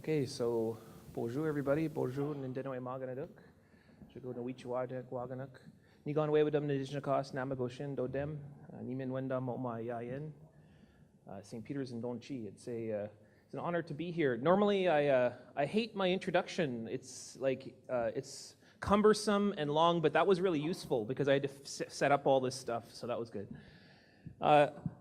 Okay, so bonjour everybody. Bonjour Niigaanwewidam James Niigaanwewidam James Dodem St. Peter's and Donchi. It's an honor to be here. Normally, I hate my introduction. It's it's cumbersome and long, but that was really useful because I had to set up all this stuff, so that was good.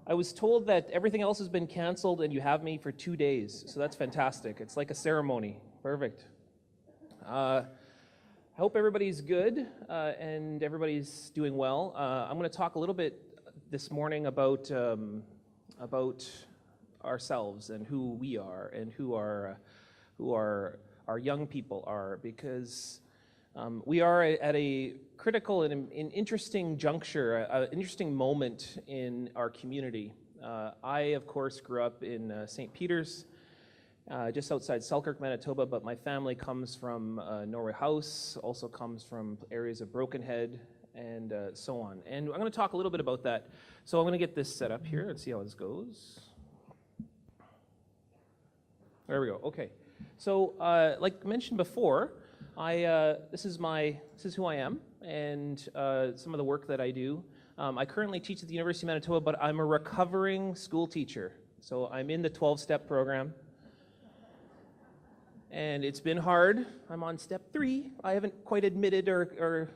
I was told that everything else has been canceled and you have me for 2 days, so that's fantastic. It's like a ceremony. Perfect. I hope everybody's good and everybody's doing well. I'm going to talk a little bit this morning about ourselves and who we are and who our young people are, because we are at a critical and interesting juncture, an interesting moment in our community. I, of course, grew up in St. Peter's, just outside Selkirk, Manitoba, but my family comes from Norway House, also comes from areas of Broken Head, and so on. And I'm going to talk a little bit about that. So I'm going to get this set up here and see how this goes. There we go. Okay. So, like mentioned before, this is who I am, and some of the work that I do. I currently teach at the University of Manitoba, but I'm a recovering school teacher. So I'm in the 12-step program, and it's been hard. I'm on step 3. I haven't quite admitted or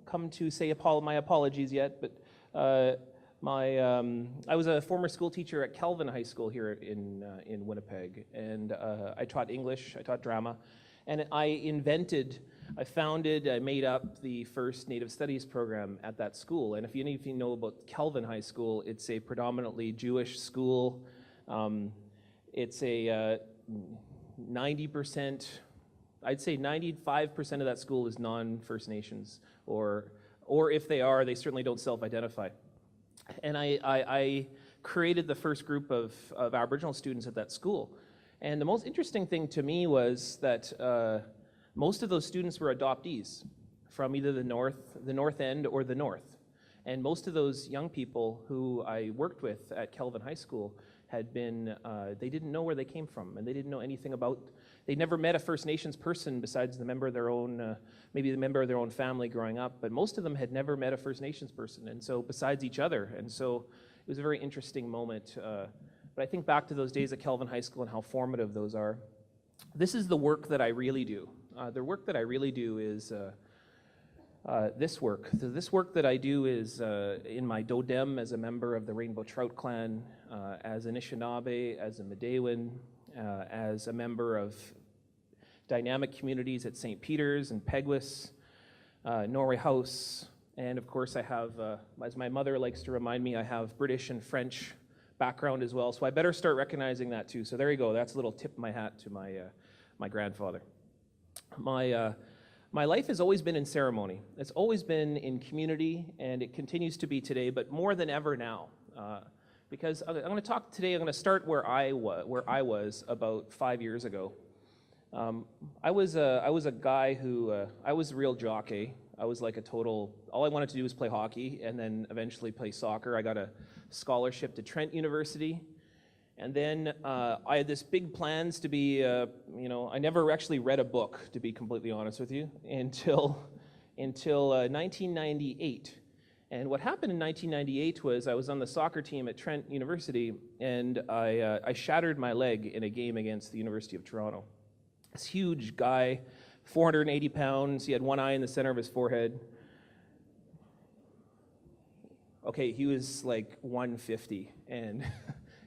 come to say my apologies yet, but I was a former school teacher at Kelvin High School here in Winnipeg, and I taught English, I taught drama. And I founded, I made up the first Native Studies program at that school. And if any of you know about Kelvin High School, it's a predominantly Jewish school. It's a 90%, I'd say 95% of that school is non-First Nations, or if they are, they certainly don't self-identify. And I created the first group of Aboriginal students at that school. And the most interesting thing to me was that most of those students were adoptees from either the North End or the North. And most of those young people who I worked with at Kelvin High School had been, they didn't know where they came from, and they didn't know anything about, they'd never met a First Nations person besides the member of their own, maybe the member of their own family growing up, but most of them had never met a First Nations person, and so besides each other. And so it was a very interesting moment. But I think back to those days at Kelvin High School and how formative those are. This is the work that I really do. The work that I really do is this work. So this work that I do is in my Dodem as a member of the Rainbow Trout Clan, as an Anishinaabe, as a Medewan, as a member of dynamic communities at St. Peter's and Peguis, Norway House, and of course I have, as my mother likes to remind me, I have British and French background as well, so I better start recognizing that too. So there you go, that's a little tip of my hat to my grandfather. My life has always been in ceremony. It's always been in community, and it continues to be today, but more than ever now. Because I'm going to talk today, I'm going to start where I was about 5 years ago. I was a guy who, I was a real jockey. I was like a total, all I wanted to do was play hockey and then eventually play soccer. I got a scholarship to Trent University. And then I had this big plans to be, I never actually read a book, to be completely honest with you, until 1998. And what happened in 1998 was I was on the soccer team at Trent University, and I shattered my leg in a game against the University of Toronto. This huge guy, 480 pounds, he had one eye in the center of his forehead. Okay, he was like 150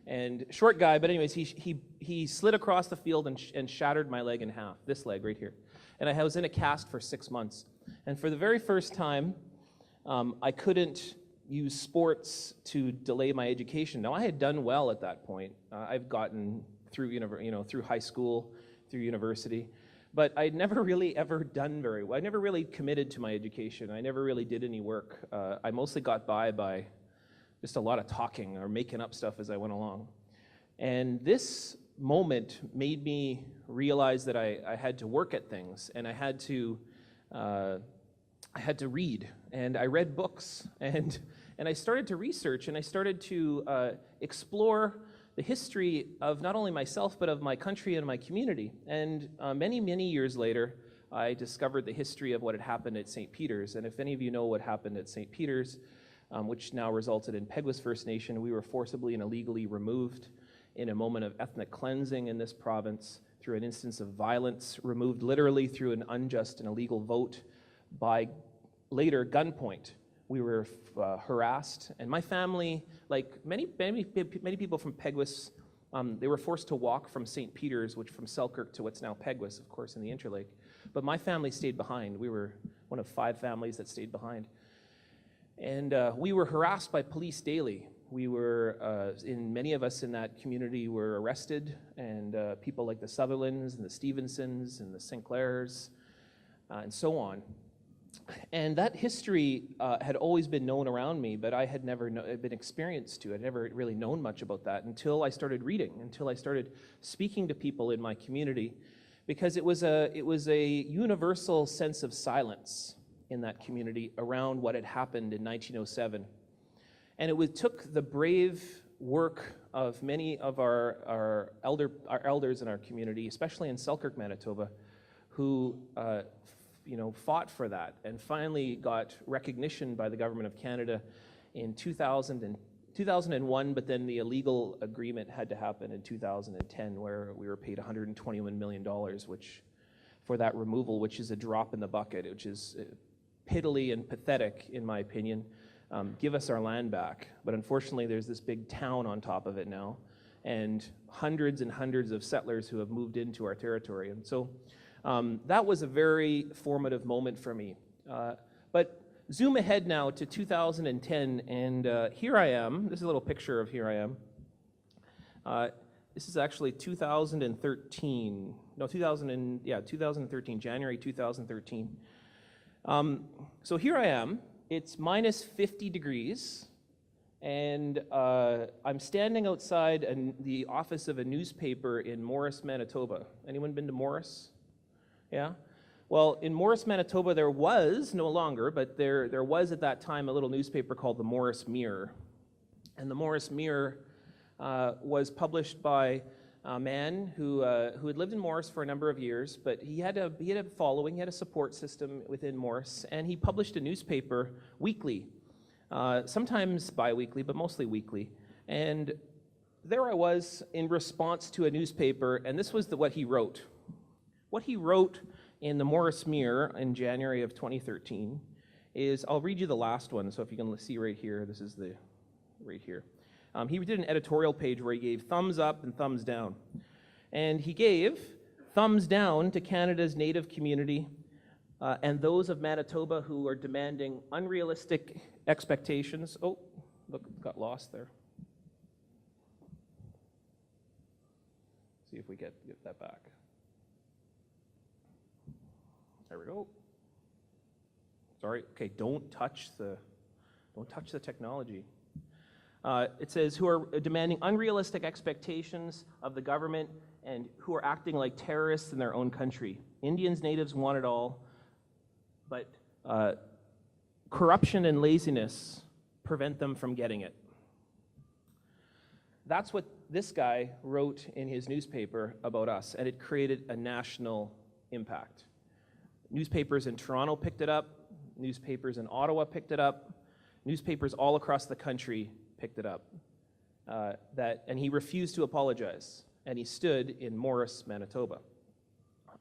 and short guy, but anyways, he slid across the field and shattered my leg in half, this leg right here. And I was in a cast for 6 months. And for the very first time, I couldn't use sports to delay my education. Now, I had done well at that point. I've gotten through, through high school, through university, but I'd never really ever done very well. I never really committed to my education. I never really did any work. I mostly got by just a lot of talking or making up stuff as I went along. And this moment made me realize that I had to work at things, and I had to read, and I read books, and I started to research, and I started to explore the history of not only myself, but of my country and my community. And many, many years later, I discovered the history of what had happened at St. Peter's. And if any of you know what happened at St. Peter's, which now resulted in Peguis First Nation, we were forcibly and illegally removed in a moment of ethnic cleansing in this province through an instance of violence, removed literally through an unjust and illegal vote by later gunpoint. We were harassed, and my family, like many people from Peguis, they were forced to walk from St. Peter's, which from Selkirk to what's now Peguis, of course, in the Interlake. But my family stayed behind. We were one of 5 families that stayed behind. And we were harassed by police daily. We were, many of us in that community were arrested, and people like the Sutherlands and the Stevensons and the Sinclairs and so on. And that history had always been known around me, but I had never been experienced to. I'd never really known much about that until I started reading, until I started speaking to people in my community, because it was a universal sense of silence in that community around what had happened in 1907. And it took the brave work of many of our elders in our community, especially in Selkirk, Manitoba, who fought for that and finally got recognition by the Government of Canada in 2001, but then the illegal agreement had to happen in 2010, where we were paid $121 million, which for that removal, which is a drop in the bucket, which is piddly and pathetic, in my opinion. Give us our land back. But unfortunately, there's this big town on top of it now, and hundreds and hundreds of settlers who have moved into our territory. And so that was a very formative moment for me. But zoom ahead now to 2010, and here I am. This is a little picture of here I am. This is actually 2013. No, 2013, January 2013. So here I am. It's minus 50 degrees, and I'm standing outside the office of a newspaper in Morris, Manitoba. Anyone been to Morris? Yeah? Well, in Morris, Manitoba, there was, no longer, but there was at that time a little newspaper called the Morris Mirror. And the Morris Mirror was published by a man who had lived in Morris for a number of years, but he had a following, he had a support system within Morris, and he published a newspaper weekly, sometimes bi-weekly, but mostly weekly. And there I was in response to a newspaper, and this was what he wrote. What he wrote in the Morris Mirror in January of 2013 is, I'll read you the last one, so if you can see right here, this is right here. He did an editorial page where he gave thumbs up and thumbs down. And he gave thumbs down to Canada's Native community and those of Manitoba who are demanding unrealistic expectations. Oh, look, got lost there. See if we get that back. There we go. Sorry, okay, don't touch the technology. It says, who are demanding unrealistic expectations of the government and who are acting like terrorists in their own country. Indians, natives want it all, but corruption and laziness prevent them from getting it. That's what this guy wrote in his newspaper about us, and it created a national impact. Newspapers in Toronto picked it up, newspapers in Ottawa picked it up, newspapers all across the country picked it up, and he refused to apologize, and he stood in Morris, Manitoba.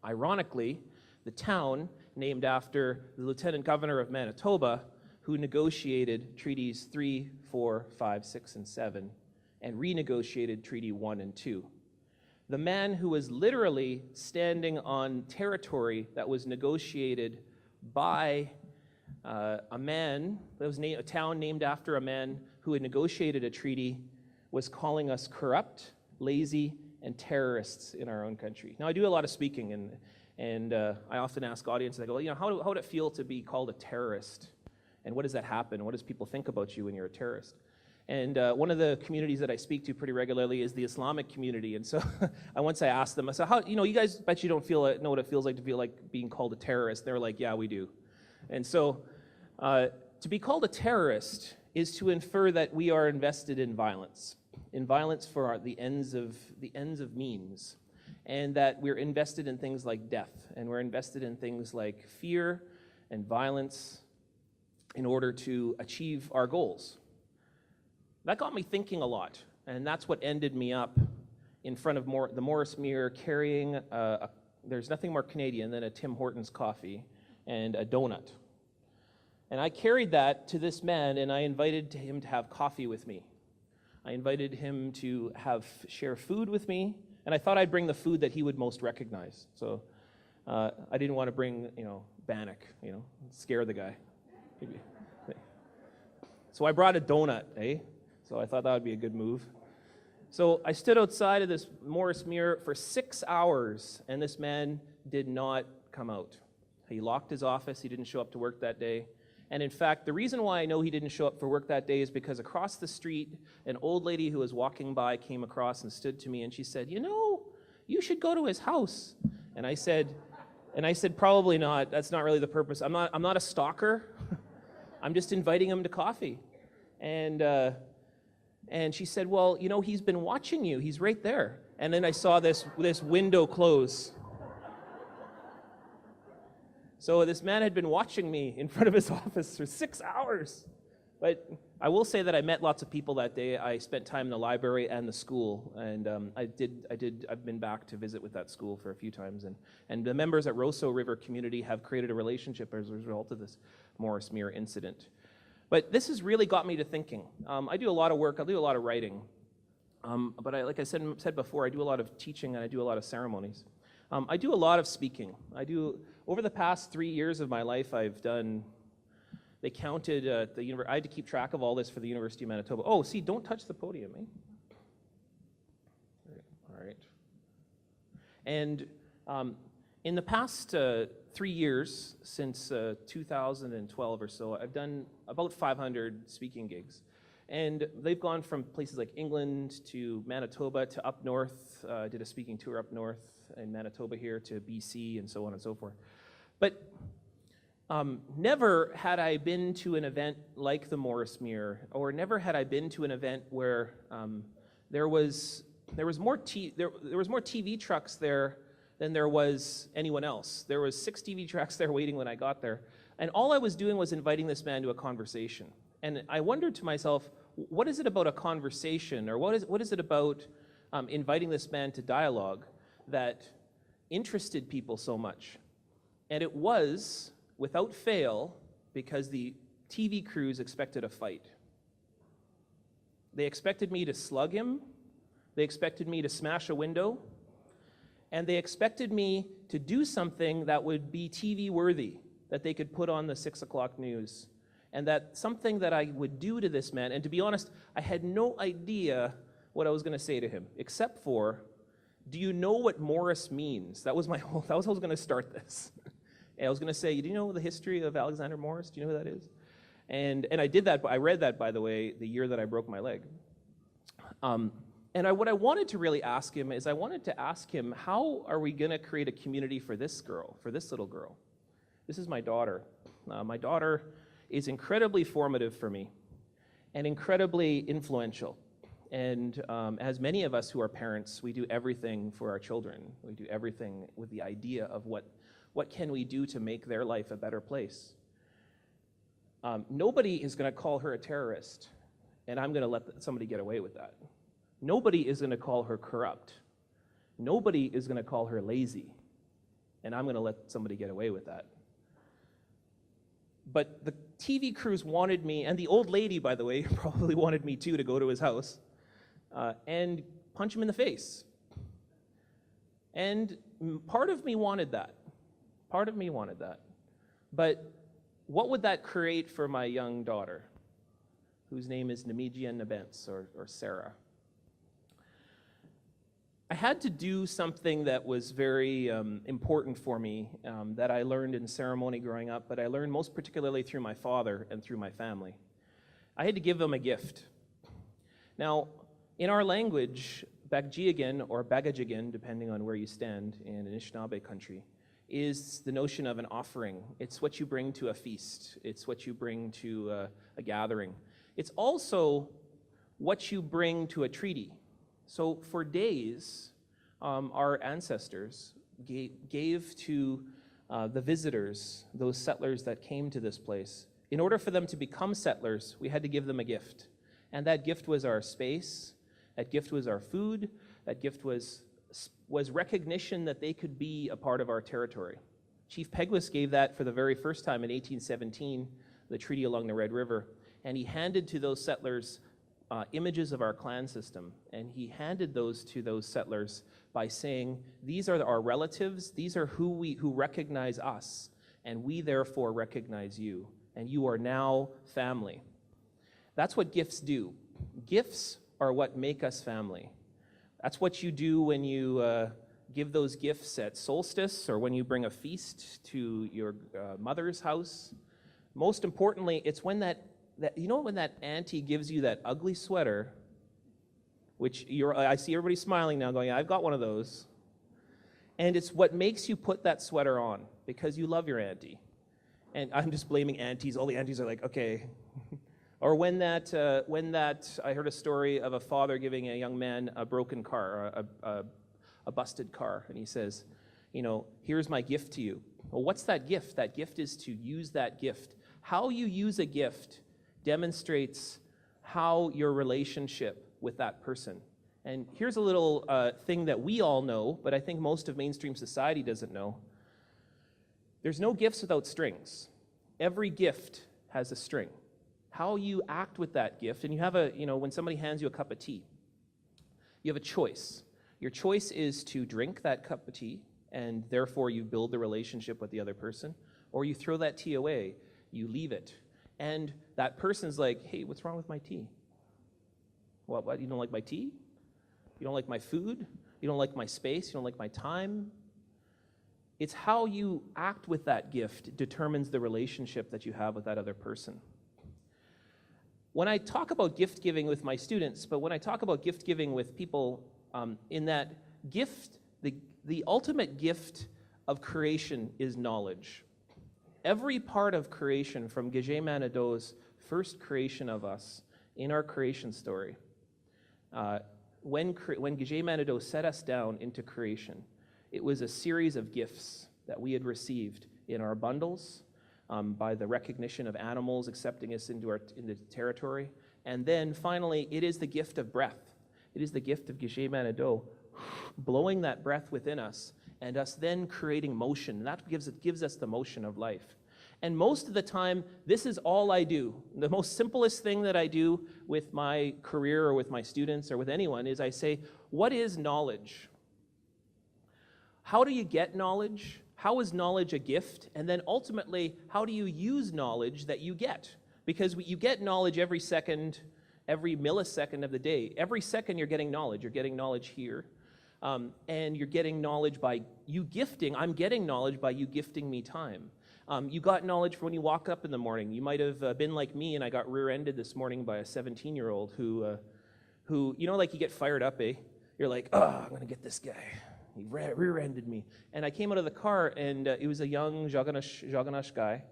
Ironically, the town named after the Lieutenant Governor of Manitoba, who negotiated Treaties 3, 4, 5, 6, and 7, and renegotiated Treaty 1 and 2. The man who was literally standing on territory that was negotiated by a man, that was a town named after a man who had negotiated a treaty, was calling us corrupt, lazy, and terrorists in our own country. Now, I do a lot of speaking, and I often ask audiences, I go, how would it feel to be called a terrorist? And what does that happen? What does people think about you when you're a terrorist? And one of the communities that I speak to pretty regularly is the Islamic community. And so once I asked them, I said, you guys bet you don't know what it feels like to feel like being called a terrorist. They're like, yeah, we do. And so to be called a terrorist is to infer that we are invested in violence. in violence for the ends of means, and that we're invested in things like death, and we're invested in things like fear and violence in order to achieve our goals. That got me thinking a lot, and that's what ended me up in front of the Morris Mirror carrying there's nothing more Canadian than a Tim Hortons coffee and a donut. And I carried that to this man, and I invited him to have coffee with me. I invited him to share food with me, and I thought I'd bring the food that he would most recognize. So I didn't want to bring, Bannock, scare the guy. So I brought a donut, So I thought that would be a good move. So I stood outside of this Morris Mirror for 6 hours, and this man did not come out. He locked his office. He didn't show up to work that day. And in fact, the reason why I know he didn't show up for work that day is because across the street, an old lady who was walking by came across and stood to me, and she said, you should go to his house. And I said, probably not. That's not really the purpose. I'm not a stalker. I'm just inviting him to coffee. And she said, well, he's been watching you. He's right there. And then I saw this window close. So this man had been watching me in front of his office for 6 hours. But I will say that I met lots of people that day. I spent time in the library and the school, and I've been back to visit with that school for a few times. And the members at Roseau River Community have created a relationship as a result of this Morris Mirror incident. But this has really got me to thinking. I do a lot of work, I do a lot of writing. But like I said before, I do a lot of teaching and I do a lot of ceremonies. I do a lot of speaking. Over the past 3 years of my life, they counted at the university. I had to keep track of all this for the University of Manitoba. Oh, see, don't touch the podium, All right. And in the past 3 years, since 2012 or so, I've done about 500 speaking gigs. And they've gone from places like England to Manitoba to up north. I did a speaking tour up north in Manitoba here to BC and so on and so forth. But never had I been to an event like the Morris Mirror, or never had I been to an event where there was more TV trucks there than there was anyone else. There was 6 TV trucks there waiting when I got there. And all I was doing was inviting this man to a conversation. And I wondered to myself, what is it about a conversation, or what is it about inviting this man to dialogue that interested people so much? And it was, without fail, because the TV crews expected a fight. They expected me to slug him. They expected me to smash a window. And they expected me to do something that would be TV worthy, that they could put on the 6 o'clock news. And that something that I would do to this man, and to be honest, I had no idea what I was going to say to him, except for, do you know what Morris means? That was how I was going to start this. And I was going to say, do you know the history of Alexander Morris? Do you know who that is? And I did that. I read that, by the way, the year that I broke my leg. What I wanted to really ask him is, I wanted to ask him, how are we going to create a community for this girl, for this little girl? This is my daughter. My daughter is incredibly formative for me and incredibly influential. And as many of us who are parents, we do everything for our children. We do everything with the idea of what can we do to make their life a better place. Nobody is going to call her a terrorist, and I'm going to let somebody get away with that. Nobody is going to call her corrupt. Nobody is going to call her lazy, and I'm going to let somebody get away with that. But the TV crews wanted me, and the old lady, by the way, probably wanted me too to go to his house and punch him in the face. And part of me wanted that. Part of me wanted that. But what would that create for my young daughter, whose name is Niigaan or Sarah? I had to do something that was very important for me, that I learned in ceremony growing up, but I learned most particularly through my father and through my family. I had to give them a gift. Now, in our language, Bagjiagin or Bagajigan, depending on where you stand in Anishinaabe country, is the notion of an offering. It's what you bring to a feast. It's what you bring to a gathering. It's also what you bring to a treaty. So for days, our ancestors gave to the visitors, those settlers that came to this place. In order for them to become settlers, we had to give them a gift. And that gift was our space, that gift was our food, that gift was recognition that they could be a part of our territory. Chief Peguis gave that for the very first time in 1817, the treaty along the Red River, and he handed to those settlers images of our clan system, and he handed those to those settlers by saying, these are our relatives, these are who recognize us, and we therefore recognize you, and you are now family. That's what gifts do. Gifts are what make us family. That's what you do when you give those gifts at solstice, or when you bring a feast to your mother's house. Most importantly, it's when when that auntie gives you that ugly sweater, which I see everybody smiling now going, I've got one of those. And it's what makes you put that sweater on, because you love your auntie. And I'm just blaming aunties. All the aunties are like, okay. Or when that, I heard a story of a father giving a young man a broken car, a busted car, and he says, here's my gift to you. Well, what's that gift? That gift is to use that gift. How you use a gift demonstrates how your relationship with that person. And here's a little thing that we all know, but I think most of mainstream society doesn't know. There's no gifts without strings. Every gift has a string. How you act with that gift, and you have when somebody hands you a cup of tea, you have a choice. Your choice is to drink that cup of tea, and therefore you build the relationship with the other person, or you throw that tea away, you leave it. And that person's like, hey, what's wrong with my tea? What, you don't like my tea? You don't like my food? You don't like my space? You don't like my time? It's how you act with that gift determines the relationship that you have with that other person. When I talk about gift giving with my students, but when I talk about gift giving with people, in that gift, the ultimate gift of creation is knowledge. Every part of creation, from Gege Manido's first creation of us in our creation story, when Gege Manido set us down into creation, it was a series of gifts that we had received in our bundles, by the recognition of animals accepting us into territory, and then finally, it is the gift of breath. It is the gift of Gege Manido blowing that breath within us, and us then creating motion. And that gives us the motion of life. And most of the time, this is all I do. The most simplest thing that I do with my career or with my students or with anyone is I say, what is knowledge? How do you get knowledge? How is knowledge a gift? And then ultimately, how do you use knowledge that you get? Because you get knowledge every second, every millisecond of the day. Every second you're getting knowledge. You're getting knowledge here. And you're getting knowledge by you gifting. I'm getting knowledge by you gifting me time. You got knowledge when you walk up in the morning. You might have been like me, and I got rear-ended this morning by a 17-year-old who, like you get fired up, eh? You're like, I'm going to get this guy. He rear-ended me. And I came out of the car, and it was a young Jaganash guy,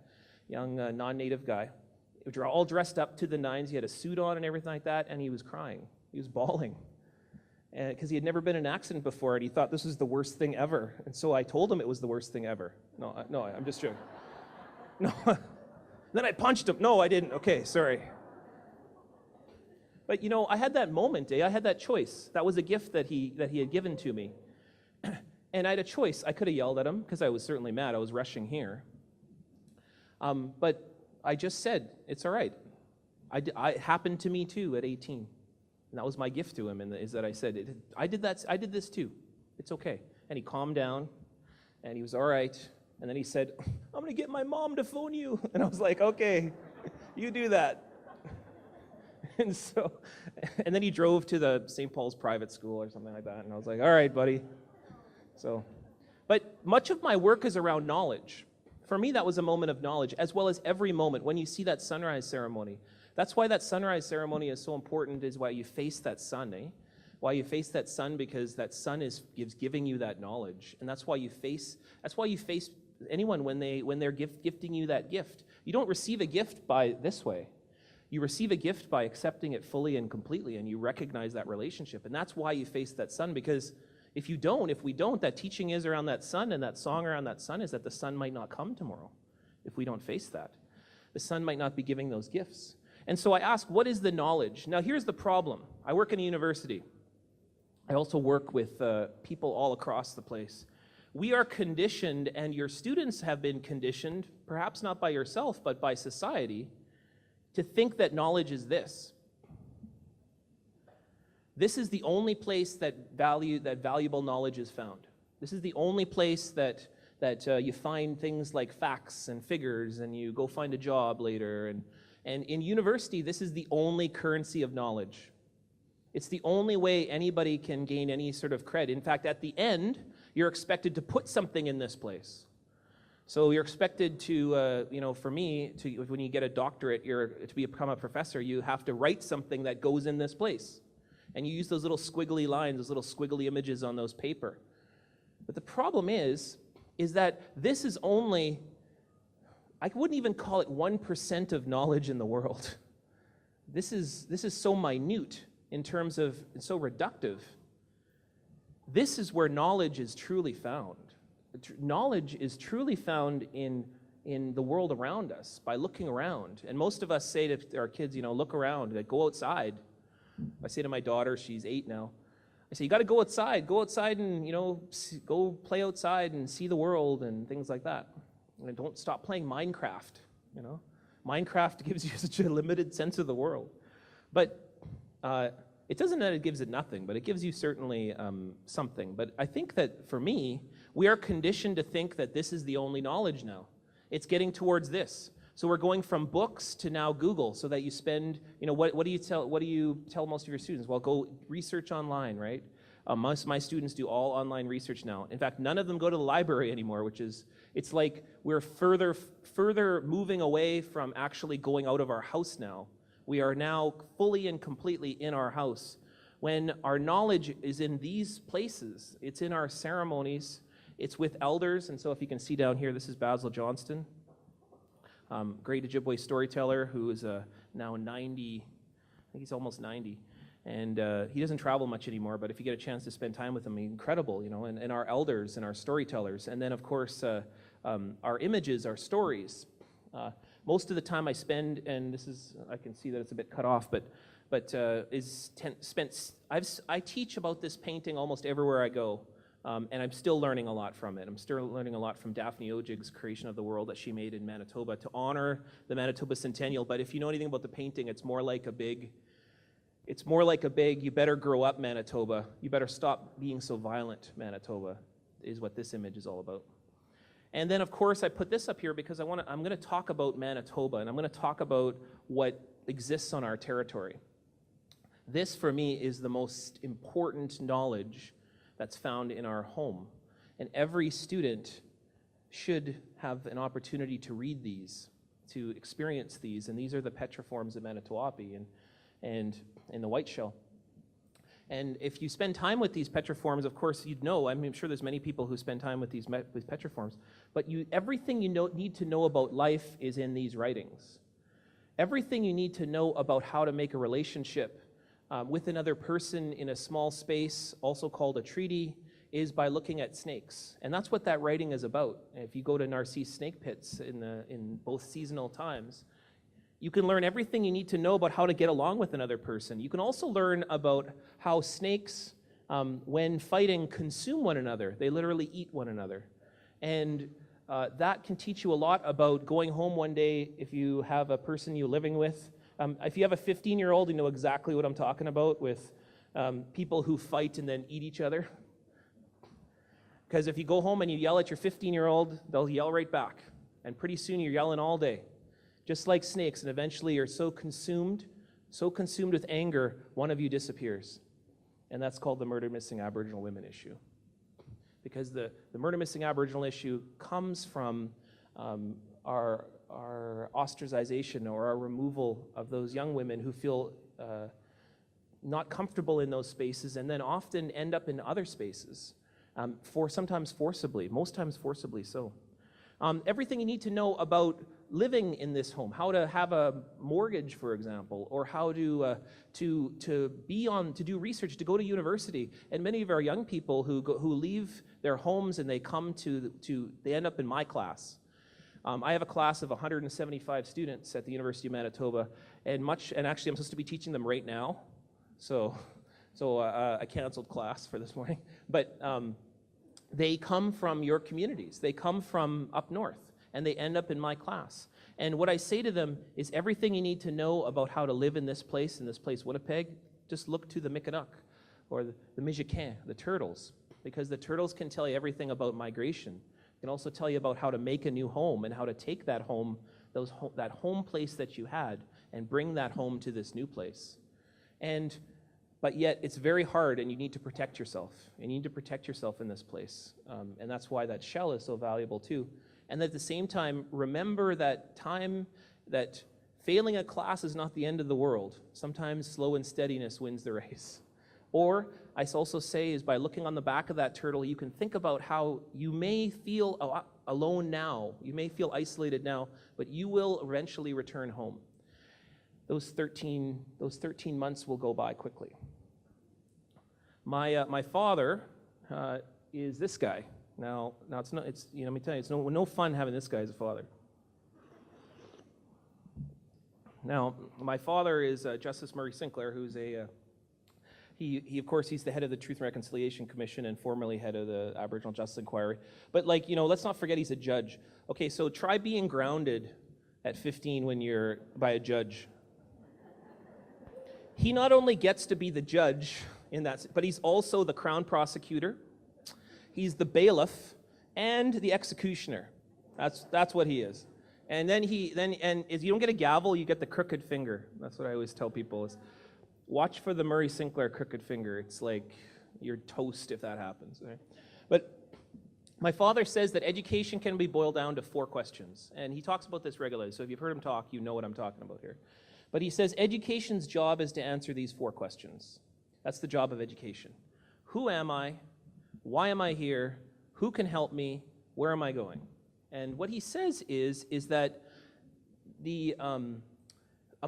young non-native guy, all dressed up to the nines. He had a suit on and everything like that, and he was crying. He was bawling. Because he had never been in an accident before, and he thought this was the worst thing ever. And so I told him it was the worst thing ever. No, I'm just joking. No. Then I punched him. No, I didn't. Okay, sorry. But I had that moment, I had that choice. That was a gift that he had given to me. And I had a choice. I could have yelled at him, because I was certainly mad. I was rushing here. But I just said, it's all right. It happened to me too at 18. And that was my gift to him, is that I said, I did this too. It's okay. And he calmed down, and he was all right. And then he said, I'm going to get my mom to phone you. And I was like, okay, you do that. And then he drove to the St. Paul's private school or something like that. And I was like, all right, buddy. But much of my work is around knowledge. For me, that was a moment of knowledge, as well as every moment. When you see that sunrise ceremony, that's why that sunrise ceremony is so important, is why you face that sun, eh? Why you face that sun, because that sun is giving you that knowledge. And that's why you face anyone when they're gifting you that gift. You don't receive a gift by this way. You receive a gift by accepting it fully and completely, and you recognize that relationship. And that's why you face that sun, because if we don't, that teaching is around that sun, and that song around that sun is that the sun might not come tomorrow if we don't face that. The sun might not be giving those gifts. And so I ask, what is the knowledge? Now, here's the problem. I work in a university. I also work with people all across the place. We are conditioned, and your students have been conditioned, perhaps not by yourself, but by society, to think that knowledge is this. This is the only place that valuable knowledge is found. This is the only place that you find things like facts and figures, and you go find a job later. And in university, this is the only currency of knowledge. It's the only way anybody can gain any sort of cred. In fact, at the end, you're expected to put something in this place. So you're expected to, for me, when you get a doctorate, to become a professor, you have to write something that goes in this place. And you use those little squiggly lines, those little squiggly images on those paper. But the problem is that this is only, I wouldn't even call it 1% of knowledge in the world. This is so minute in terms of, it's so reductive. This is where knowledge is truly found. Knowledge is truly found in the world around us by looking around. And most of us say to our kids, look around, like, go outside. I say to my daughter, she's 8 now, I say, you got to go outside and, go play outside and see the world and things like that. And don't stop playing Minecraft, Minecraft gives you such a limited sense of the world. But it doesn't that it gives it nothing, but it gives you certainly something. But I think that for me, we are conditioned to think that this is the only knowledge now. It's getting towards this. So we're going from books to now Google, so that you spend, what do you tell most of your students? Well, go research online, right? Most of my students do all online research now. In fact, none of them go to the library anymore, it's like we're further moving away from actually going out of our house now. We are now fully and completely in our house. When our knowledge is in these places, it's in our ceremonies, it's with elders. And so if you can see down here, this is Basil Johnston, great Ojibwe storyteller who is now 90, I think he's almost 90. And he doesn't travel much anymore, but if you get a chance to spend time with him, he's incredible, and our elders and our storytellers. And then, of course, our images, our stories. Most of the time I spend, and I can see that it's a bit cut off, I teach about this painting almost everywhere I go, and I'm still learning a lot from it. I'm still learning a lot from Daphne Ojig's creation of the world that she made in Manitoba to honor the Manitoba Centennial. But if you know anything about the painting, it's more like a big, you better grow up, Manitoba. You better stop being so violent, Manitoba, is what this image is all about. And then, of course, I put this up here because I'm going to talk about Manitoba, and I'm going to talk about what exists on our territory. This, for me, is the most important knowledge that's found in our home. And every student should have an opportunity to read these, to experience these. And these are the Petra Forms of Manitowopi and in the whiteshell. And if you spend time with these Petra Forms, of course, you'd know, I'm sure there's many people who spend time with these Petra Forms, but everything you need to know about life is in these writings. Everything you need to know about how to make a relationship with another person in a small space, also called a treaty, is by looking at snakes. And that's what that writing is about. If you go to Narcisse snake pits in both seasonal times, you can learn everything you need to know about how to get along with another person. You can also learn about how snakes, when fighting, consume one another. They literally eat one another. And that can teach you a lot about going home one day if you have a person you're living with. If you have a 15-year-old, you know exactly what I'm talking about with people who fight and then eat each other. Because if you go home and you yell at your 15-year-old, they'll yell right back. And pretty soon you're yelling all day. Just like snakes, and eventually you're so consumed with anger, one of you disappears. And that's called the murder missing Aboriginal women issue. Because the murder missing Aboriginal issue comes from our ostracization or our removal of those young women who feel not comfortable in those spaces and then often end up in other spaces, sometimes forcibly, most times forcibly so. Everything you need to know about living in this home, how to have a mortgage, for example, or how to do research, to go to university. And many of our young people who leave their homes and they come they end up in my class. I have a class of 175 students at the University of Manitoba, and actually I'm supposed to be teaching them right now, so I canceled class for this morning. But they come from your communities. They come from up north, and they end up in my class. And what I say to them is everything you need to know about how to live in this place, Winnipeg, just look to the Mi'kmaq or the Mijikan, the turtles, because the turtles can tell you everything about migration. They can also tell you about how to make a new home and how to take that home, that home place that you had, and bring that home to this new place. But yet, it's very hard, and you need to protect yourself. You need to protect yourself in this place. And that's why that shell is so valuable, too. And at the same time, remember that failing a class is not the end of the world. Sometimes slow and steadiness wins the race. Or, I also say, is by looking on the back of that turtle, you can think about how you may feel alone now. You may feel isolated now, but you will eventually return home. Those 13 months will go by quickly. My father is this guy. Now let me tell you, it's no fun having this guy as a father. Now, my father is Justice Murray Sinclair, who's he of course, he's the head of the Truth and Reconciliation Commission and formerly head of the Aboriginal Justice Inquiry. But let's not forget he's a judge. Okay, so try being grounded at 15 when you're by a judge. He not only gets to be the judge in that, but he's also the Crown Prosecutor, he's the bailiff, and the executioner. That's what he is. And then if you don't get a gavel, you get the crooked finger. That's what I always tell people is, watch for the Murray Sinclair crooked finger. It's like you're toast if that happens. Right? But my father says that education can be boiled down to 4 questions. And he talks about this regularly, so if you've heard him talk, you know what I'm talking about here. But he says education's job is to answer these 4 questions. That's the job of education. Who am I? Why am I here? Who can help me? Where am I going? And what he says is that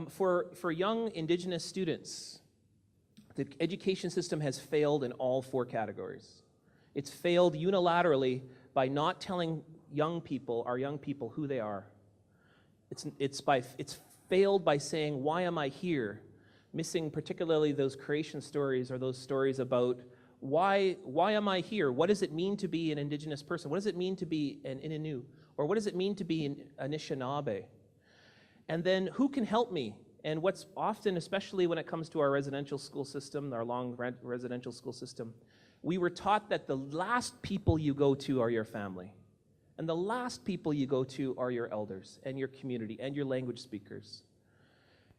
for young Indigenous students, the education system has failed in all 4 categories. It's failed unilaterally by not telling our young people who they are. It's failed by saying, why am I here? Missing particularly those creation stories or those stories about why am I here? What does it mean to be an Indigenous person? What does it mean to be an Innu? Or what does it mean to be an Anishinaabe? And then who can help me? And what's often, especially when it comes to our residential school system, our long residential school system, we were taught that the last people you go to are your family. And the last people you go to are your elders and your community and your language speakers.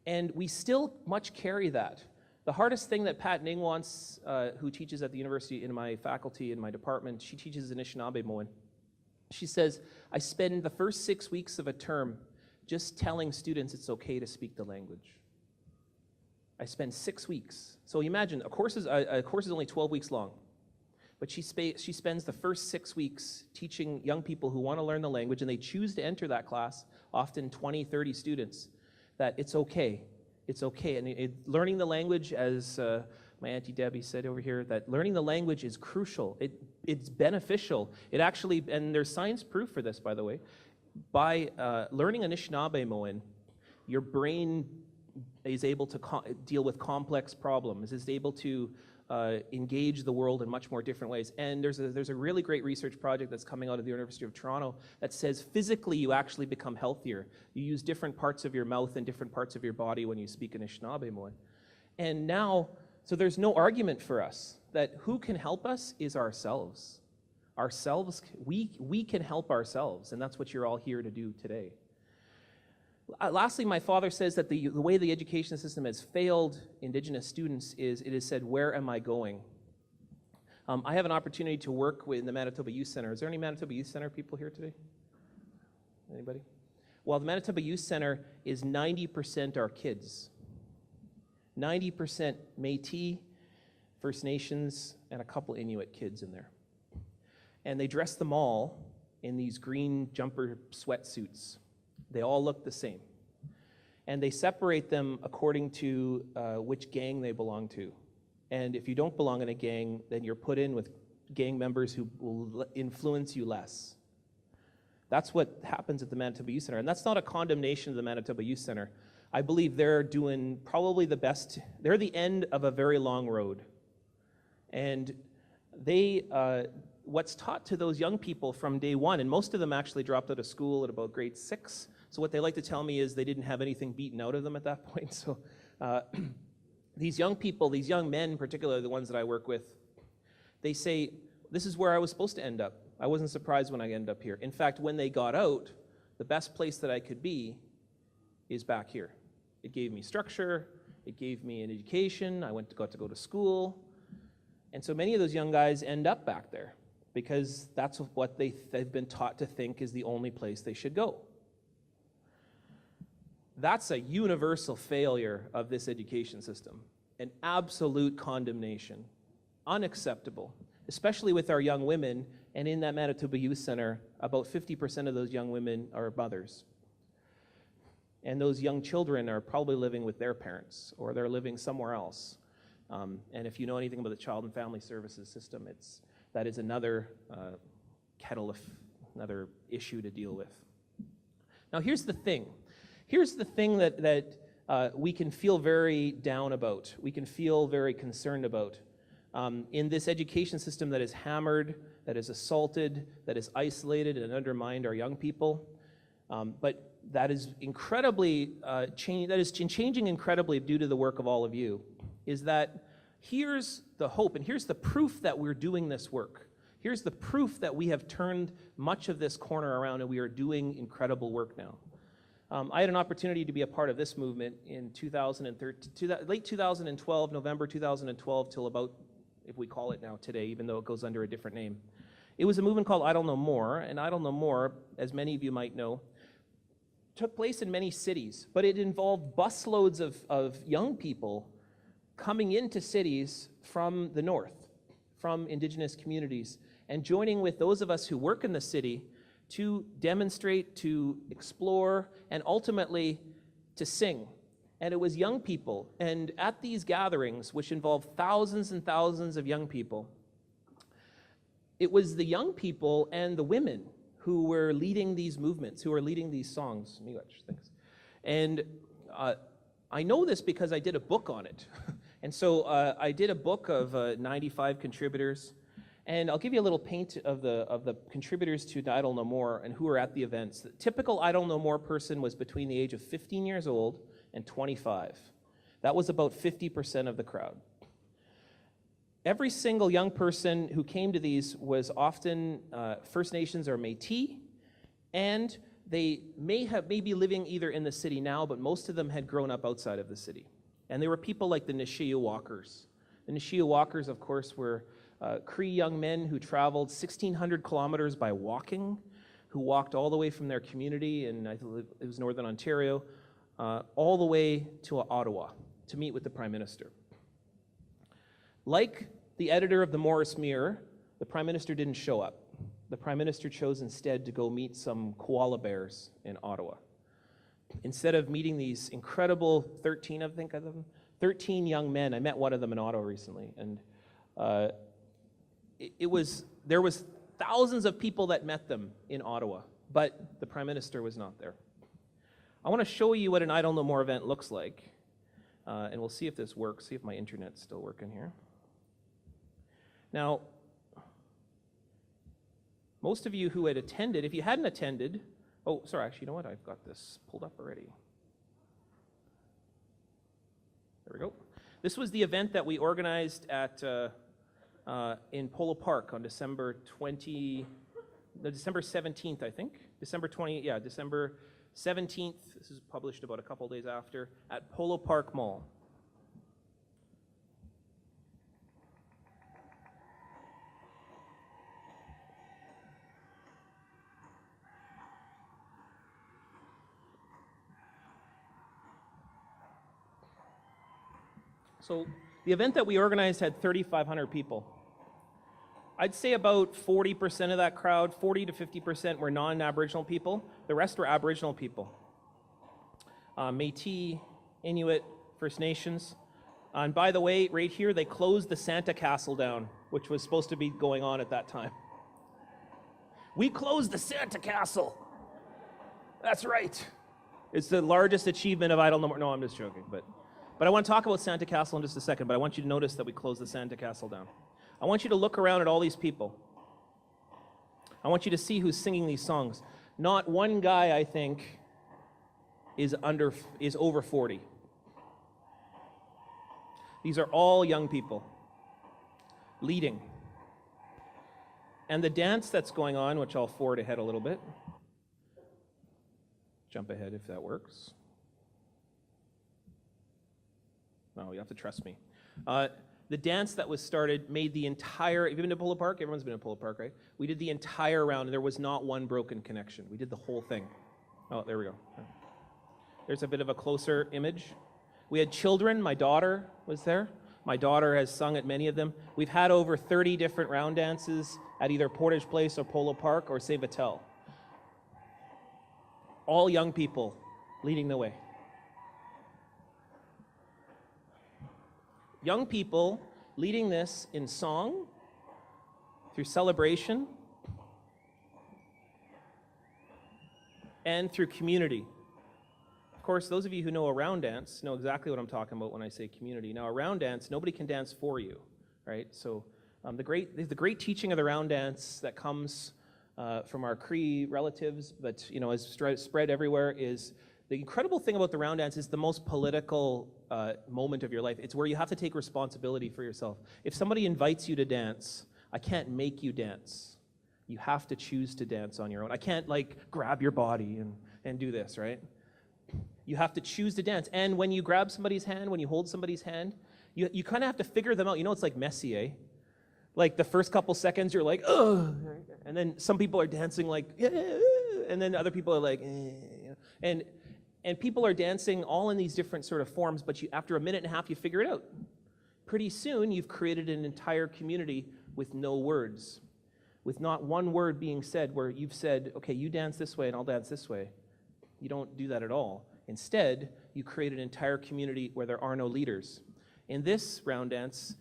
And we still much carry that. The hardest thing that Pat Ning wants, who teaches at the university in my faculty, in my department, she teaches Anishinaabe. She says, I spend the first 6 weeks of a term just telling students it's okay to speak the language. I spend 6 weeks. So imagine, a course is only 12 weeks long. But she spends the first 6 weeks teaching young people who want to learn the language, and they choose to enter that class, often 20, 30 students, that it's okay. It's okay. And learning the language, as my Auntie Debbie said over here, that learning the language is crucial. It's beneficial. It actually, and there's science proof for this, by the way. By learning Anishinaabe, your brain is able to deal with complex problems, is able to engage the world in much more different ways. And there's a really great research project that's coming out of the University of Toronto that says physically you actually become healthier. You use different parts of your mouth and different parts of your body when you speak Anishinaabe. And now, so there's no argument for us that who can help us is ourselves. We can help ourselves, and that's what you're all here to do today. Lastly, my father says that the way the education system has failed Indigenous students is it has said, where am I going? I have an opportunity to work with the Manitoba Youth Center. Is there any Manitoba Youth Center people here today? Anybody? Well, the Manitoba Youth Center is 90% our kids. 90% Métis, First Nations, and a couple Inuit kids in there. And they dress them all in these green jumper sweatsuits. They all look the same. And they separate them according to which gang they belong to. And if you don't belong in a gang, then you're put in with gang members who will influence you less. That's what happens at the Manitoba Youth Centre. And that's not a condemnation of the Manitoba Youth Centre. I believe they're doing probably the best. They're the end of a very long road. And they, what's taught to those young people from day one, and most of them actually dropped out of school at about grade 6. So what they like to tell me is they didn't have anything beaten out of them at that point. So these young people, these young men, particularly the ones that I work with, they say, this is where I was supposed to end up. I wasn't surprised when I ended up here. In fact, when they got out, the best place that I could be is back here. It gave me structure, it gave me an education, I got to go to school. And so many of those young guys end up back there because that's what they've been taught to think is the only place they should go. That's a universal failure of this education system, an absolute condemnation, unacceptable, especially with our young women. And in that Manitoba Youth Centre, about 50% of those young women are mothers. And those young children are probably living with their parents, or they're living somewhere else. And if you know anything about the Child and Family Services system, that is another another issue to deal with. Now here's the thing. Here's the thing that we can feel very down about. We can feel very concerned about. In this education system that is hammered, that is assaulted, that is isolated and undermined our young people, but that is incredibly changing incredibly due to the work of all of you, is that here's the hope and here's the proof that we're doing this work. Here's the proof that we have turned much of this corner around and we are doing incredible work now. I had an opportunity to be a part of this movement in late 2012, November 2012, till about, if we call it now today, even though it goes under a different name. It was a movement called Idle No More, and Idle No More, as many of you might know, took place in many cities, but it involved busloads of young people coming into cities from the north, from Indigenous communities, and joining with those of us who work in the city to demonstrate, to explore, and ultimately to sing. And it was young people. And at these gatherings, which involved thousands and thousands of young people, it was the young people and the women who were leading these movements, who were leading these songs. And I know this because I did a book on it. And so I did a book of 95 contributors. And I'll give you a little paint of the contributors to Idle No More and who were at the events. The typical Idle No More person was between the age of 15 years old and 25. That was about 50% of the crowd. Every single young person who came to these was often First Nations or Métis, and they may be living either in the city now, but most of them had grown up outside of the city. And there were people like the Niigaanwewidam. The Niigaanwewidam, of course, were Cree young men who traveled 1,600 kilometers by walking, who walked all the way from their community, and I believe it was Northern Ontario, all the way to Ottawa to meet with the Prime Minister. Like the editor of the Morris Mirror, the Prime Minister didn't show up. The Prime Minister chose instead to go meet some koala bears in Ottawa. Instead of meeting these incredible 13 young men, I met one of them in Ottawa recently, and there was thousands of people that met them in Ottawa, but the Prime Minister was not there. I want to show you what an Idle No More event looks like, and we'll see if this works, see if my internet's still working here. Now, most of you who had attended, if you hadn't attended, oh, sorry, actually, you know what? I've got this pulled up already. There we go. This was the event that we organized at in Polo Park on December 17th, I think. December 17th. This is published about a couple days after at Polo Park Mall. So the event that we organized had 3,500 people. I'd say about 40% of that crowd, 40 to 50% were non-Aboriginal people. The rest were Aboriginal people. Métis, Inuit, First Nations. And by the way, right here, they closed the Santa Castle down, which was supposed to be going on at that time. We closed the Santa Castle. That's right. It's the largest achievement of Idle No More. No, I'm just joking. But I want to talk about Santa Castle in just a second, but I want you to notice that we closed the Santa Castle down. I want you to look around at all these people. I want you to see who's singing these songs. Not one guy, I think, is over 40. These are all young people leading. And the dance that's going on, which I'll forward ahead a little bit. Jump ahead if that works. No, you have to trust me. The dance that was started made the entire, have you been to Polo Park? Everyone's been to Polo Park, right? We did the entire round, and there was not one broken connection. We did the whole thing. Oh, there we go. There's a bit of a closer image. We had children. My daughter was there. My daughter has sung at many of them. We've had over 30 different round dances at either Portage Place or Polo Park or St. Vital. All young people leading the way. Young people leading this in song, through celebration, and through community. Of course, those of you who know a round dance know exactly what I'm talking about when I say community. Now, a round dance, nobody can dance for you, right? So the great teaching of the round dance that comes from our Cree relatives, but is spread everywhere, is the incredible thing about the round dance is the most political moment of your life. It's where you have to take responsibility for yourself. If somebody invites you to dance, I can't make you dance. You have to choose to dance on your own. I can't grab your body and do this, right? You have to choose to dance. And when you grab somebody's hand, when you hold somebody's hand, you kind of have to figure them out. It's like messy, eh? Like the first couple seconds, you're like, ugh. And then some people are dancing like, and then other people are like, and people are dancing all in these different sort of forms, but after a minute and a half, you figure it out. Pretty soon, you've created an entire community with no words, with not one word being said where you've said, okay, you dance this way and I'll dance this way. You don't do that at all. Instead, you create an entire community where there are no leaders. In this round dance,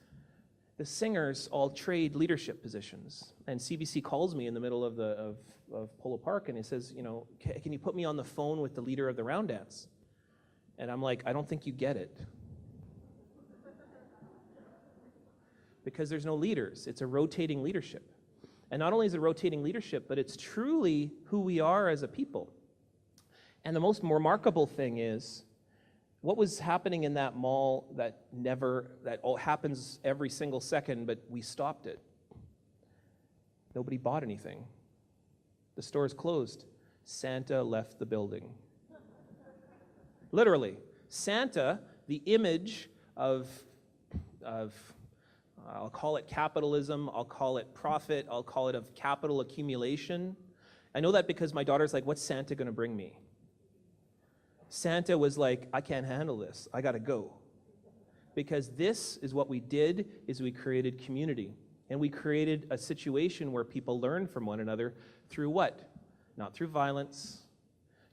the singers all trade leadership positions. And CBC calls me in the middle of Polo Park and he says, can you put me on the phone with the leader of the round dance? And I'm like, I don't think you get it. Because there's no leaders. It's a rotating leadership. And not only is it rotating leadership, but it's truly who we are as a people. And the most remarkable thing is, what was happening in that mall that all happens every single second, but we stopped it? Nobody bought anything. The store's closed. Santa left the building. Literally. Santa, the image of I'll call it capitalism, I'll call it profit, I'll call it of capital accumulation. I know that because my daughter's like, what's Santa going to bring me? Santa was like, I can't handle this. I got to go. Because this is what we did, is we created community. And we created a situation where people learn from one another through what? Not through violence,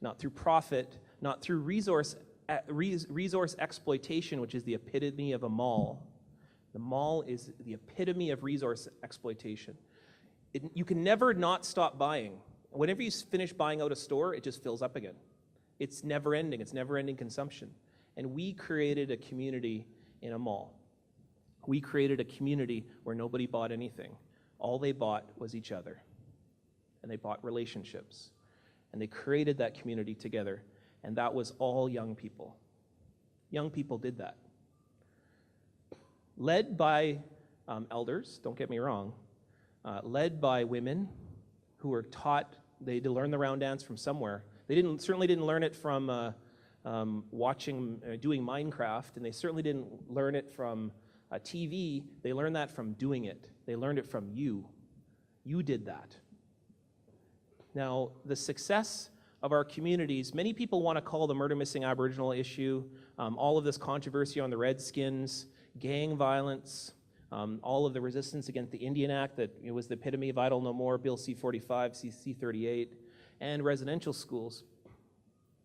not through profit, not through resource exploitation, which is the epitome of a mall. The mall is the epitome of resource exploitation. You can never not stop buying. Whenever you finish buying out a store, it just fills up again. It's never ending. It's never ending consumption. And we created a community in a mall. We created a community where nobody bought anything. All they bought was each other. And they bought relationships. And they created that community together. And that was all young people. Young people did that. Led by elders, don't get me wrong, led by women who were taught, they had to learn the round dance from somewhere. They certainly didn't learn it from doing Minecraft, and they certainly didn't learn it from TV. They learned that from doing it. They learned it from you. You did that. Now, the success of our communities, many people want to call the murder missing Aboriginal issue, all of this controversy on the Redskins, gang violence, all of the resistance against the Indian Act that was the epitome of Idle No More, Bill C-45, C-38, and residential schools.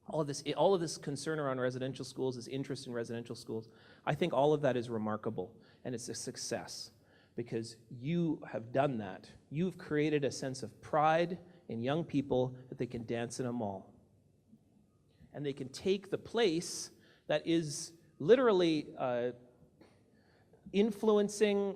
all of this concern around residential schools, this interest in residential schools, I think all of that is remarkable, and it's a success because you have done that. You've created a sense of pride in young people that they can dance in a mall. And they can take the place that is literally influencing,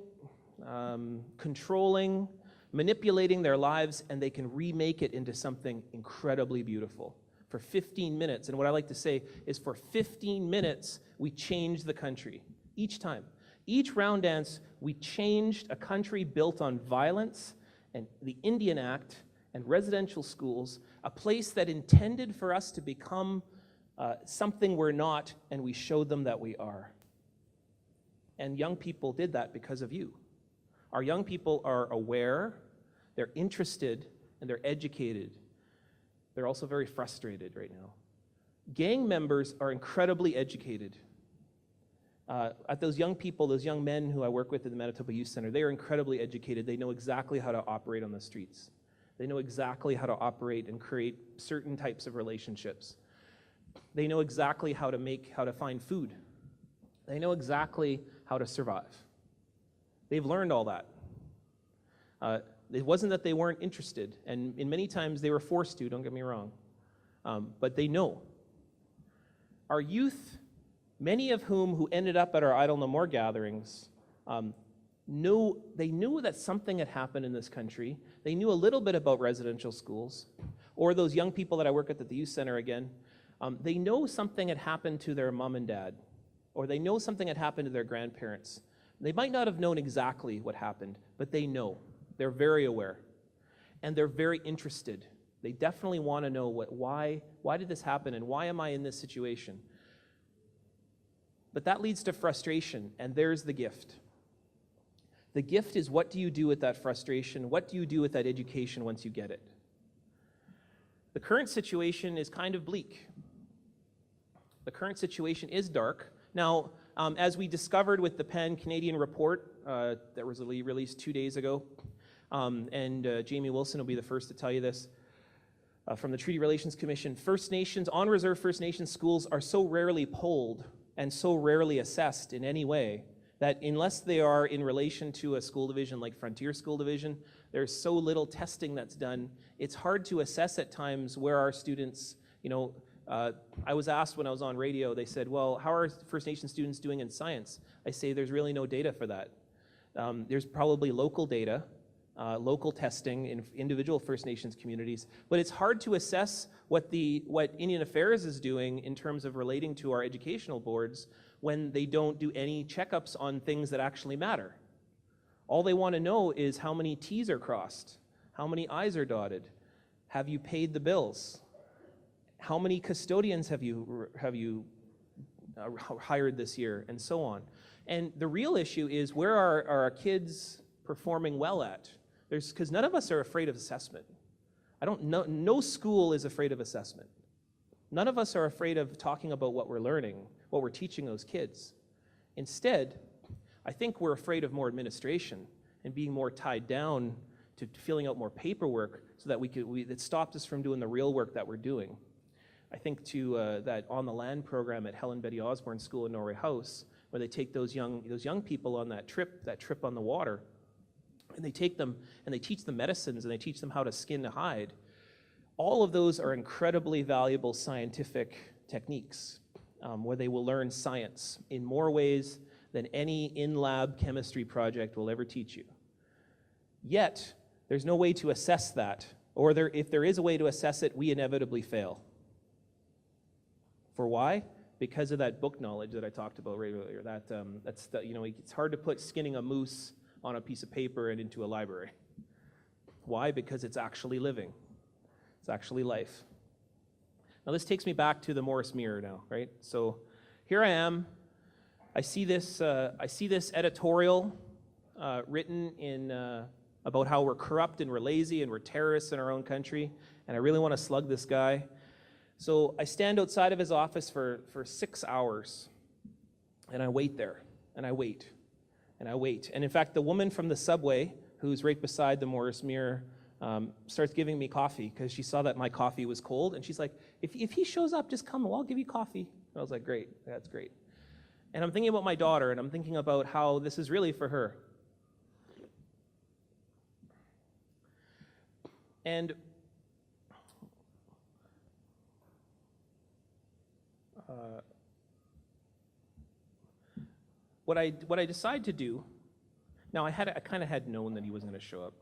controlling, manipulating their lives, and they can remake it into something incredibly beautiful for 15 minutes. And what I like to say is for 15 minutes, we change the country each time. Each round dance, we changed a country built on violence and the Indian Act and residential schools, a place that intended for us to become something we're not, and we showed them that we are. And young people did that because of you. Our young people are aware, they're interested, and they're educated. They're also very frustrated right now. Gang members are incredibly educated. At those young people, those young men who I work with at the Manitoba Youth Center, they are incredibly educated. They know exactly how to operate on the streets. They know exactly how to operate and create certain types of relationships. They know exactly how to find food. They know exactly how to survive. They've learned all that. It wasn't that they weren't interested, and in many times they were forced to, don't get me wrong, but they know. Our youth, many of who ended up at our Idle No More gatherings, knew that something had happened in this country. They knew a little bit about residential schools, or those young people that I work at the youth center again, they know something had happened to their mom and dad, or they know something had happened to their grandparents. They might not have known exactly what happened, but they know. They're very aware, and they're very interested. They definitely want to know why did this happen, and why am I in this situation? But that leads to frustration, and there's the gift. The gift is, what do you do with that frustration? What do you do with that education once you get it? The current situation is kind of bleak. The current situation is dark. Now, as we discovered with the Pan-Canadian report that was released 2 days ago, and Jamie Wilson will be the first to tell you this, from the Treaty Relations Commission, First Nations, on-reserve First Nations schools are so rarely polled and so rarely assessed in any way that unless they are in relation to a school division like Frontier School Division, there's so little testing that's done, it's hard to assess at times where our students, I was asked when I was on radio, they said, well, how are First Nation students doing in science? I say there's really no data for that. There's probably local data, local testing in individual First Nations communities, but it's hard to assess what Indian Affairs is doing in terms of relating to our educational boards when they don't do any checkups on things that actually matter. All they want to know is how many T's are crossed, how many I's are dotted, have you paid the bills, how many custodians have you hired this year, and so on. And the real issue is, where are our kids performing well at? Because none of us are afraid of assessment. No school is afraid of assessment. None of us are afraid of talking about what we're learning, what we're teaching those kids. Instead, I think we're afraid of more administration and being more tied down to filling out more paperwork so that it stops us from doing the real work that we're doing. I think to that On the Land program at Helen Betty Osborne School in Norway House, where they take those young people on that trip on the water, and they take them and they teach them medicines and they teach them how to skin a hide. All of those are incredibly valuable scientific techniques where they will learn science in more ways than any in-lab chemistry project will ever teach you. Yet, there's no way to assess that, or if there is a way to assess it, we inevitably fail. For why? Because of that book knowledge that I talked about right earlier. It's hard to put skinning a moose on a piece of paper and into a library. Why? Because it's actually living. It's actually life. Now this takes me back to the Morris Mirror now, right? So here I am. I see this editorial written in about how we're corrupt and we're lazy and we're terrorists in our own country, and I really want to slug this guy. So I stand outside of his office for 6 hours, and I wait there, and I wait, and I wait. And in fact, the woman from the subway, who's right beside the Morris Mirror starts giving me coffee because she saw that my coffee was cold, and she's like, if he shows up, just come, I'll give you coffee. And I was like, great, that's great. And I'm thinking about my daughter, and I'm thinking about how this is really for her. And what I decided to do, now I kind of had known that he wasn't going to show up,